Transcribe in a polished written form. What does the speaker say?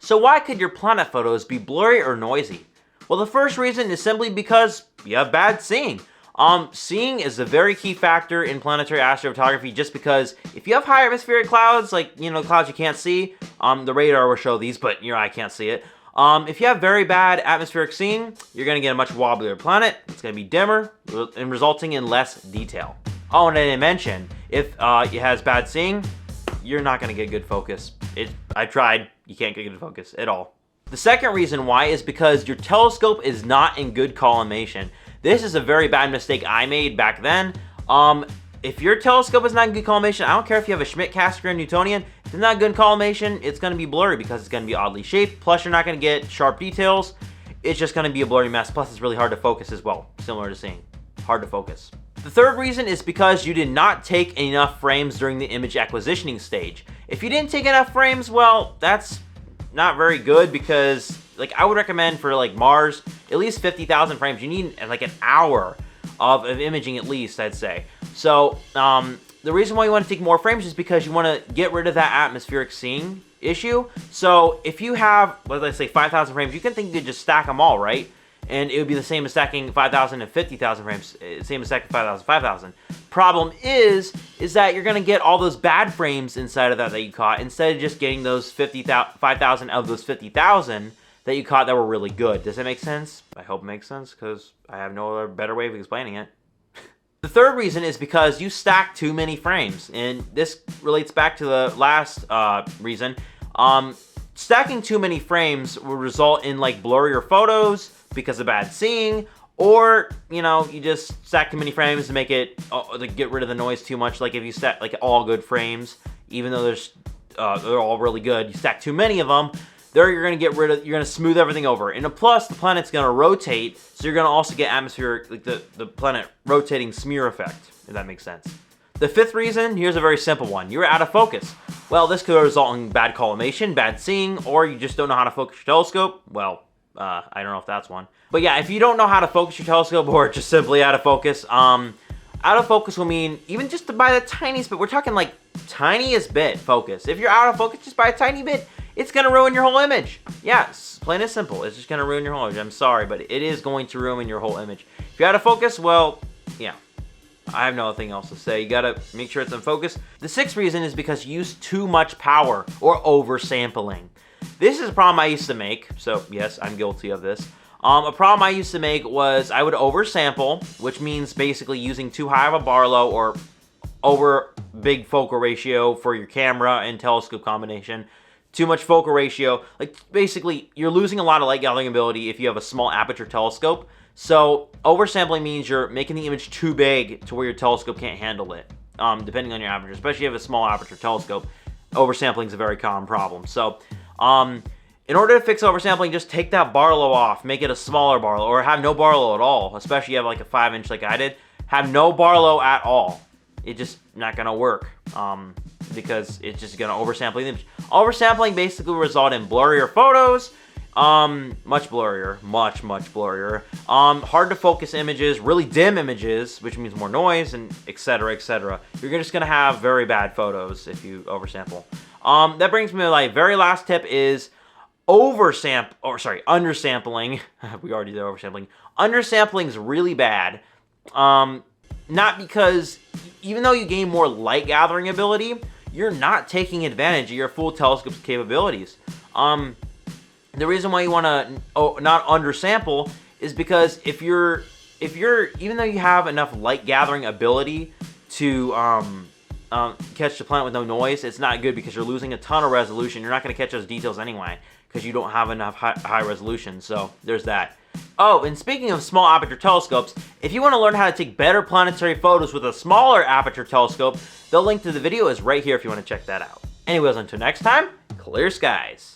So why could your planet photos be blurry or noisy? Well, the first reason is simply because you have bad seeing. Seeing is a very key factor in planetary astrophotography, just because if you have high atmospheric clouds, like, clouds you can't see, the radar will show these, but your eye can't see it. If you have very bad atmospheric seeing, you're going to get a much wobblier planet. It's going to be dimmer and resulting in less detail. Oh, and I didn't mention, if it has bad seeing, you're not going to get good focus. I tried. You can't get good focus at all. The second reason why is because your telescope is not in good collimation. This is a very bad mistake I made back then. If your telescope is not in good collimation, I don't care if you have a Schmidt, Cassegrain, Newtonian, if it's not good in collimation, it's going to be blurry because it's going to be oddly shaped. Plus, you're not going to get sharp details. It's just going to be a blurry mess. Plus, it's really hard to focus as well, similar to seeing. Hard to focus. The third reason is because you did not take enough frames during the image acquisitioning stage. If you didn't take enough frames, well, that's not very good, because I would recommend for Mars at least 50,000 frames. You need like an hour of imaging at least, I'd say. So the reason why you want to take more frames is because you want to get rid of that atmospheric seeing issue. So if you have, let's say 5,000 frames, you can think you could just stack them all, right? And it would be the same as stacking 5,000 and 50,000 frames, same as stacking 5,000, 5,000. Problem is that you're going to get all those bad frames inside of that you caught, instead of just getting those 5,000 of those 50,000 that you caught that were really good. Does that make sense? I hope it makes sense, because I have no other better way of explaining it. The third reason is because you stack too many frames, and this relates back to the last reason. Stacking too many frames will result in blurrier photos because of bad seeing, or you just stack too many frames to make it get rid of the noise too much. Like if you stack all good frames, even though they're all really good, you stack too many of them, you're gonna smooth everything over. And plus, the planet's gonna rotate, so you're gonna also get atmospheric, the planet rotating smear effect, if that makes sense. The fifth reason, here's a very simple one. You're out of focus. Well, this could result in bad collimation, bad seeing, or you just don't know how to focus your telescope. Well, I don't know if that's one. But yeah, if you don't know how to focus your telescope, or just simply out of focus will mean even just by the tiniest bit. We're talking tiniest bit focus. If you're out of focus just by a tiny bit, it's going to ruin your whole image. Yeah, plain and simple. It's just going to ruin your whole image. I'm sorry, but it is going to ruin your whole image. If you're out of focus, well, yeah. I have nothing else to say. You gotta make sure it's in focus. The sixth reason is because you use too much power, or oversampling. This is a problem I used to make, so yes, I'm guilty of this. A problem I used to make was I would oversample, which means basically using too high of a Barlow or over big focal ratio for your camera and telescope combination. Too much focal ratio. Basically, you're losing a lot of light gathering ability if you have a small aperture telescope. So oversampling means you're making the image too big to where your telescope can't handle it, depending on your aperture. Especially if you have a small aperture telescope, oversampling is a very common problem. So in order to fix oversampling, just take that Barlow off, make it a smaller Barlow, or have no Barlow at all. Especially if you have a 5-inch like I did, have no Barlow at all. It's just not gonna work, because it's just gonna oversample the image. Oversampling basically will result in blurrier photos, much blurrier, much blurrier, hard to focus images, really dim images, which means more noise, and etc, etc. You're just gonna have very bad photos if you oversample. That brings me to my very last tip is undersampling. We already did oversampling. Undersampling is really bad. Not because, even though you gain more light gathering ability, you're not taking advantage of your full telescope's capabilities. The reason why you want to not undersample is because if you're even though you have enough light gathering ability to catch the planet with no noise, it's not good because you're losing a ton of resolution. You're not going to catch those details anyway because you don't have enough high resolution. So there's that. Oh, and speaking of small aperture telescopes, if you want to learn how to take better planetary photos with a smaller aperture telescope, the link to the video is right here if you want to check that out. Anyways, until next time, clear skies.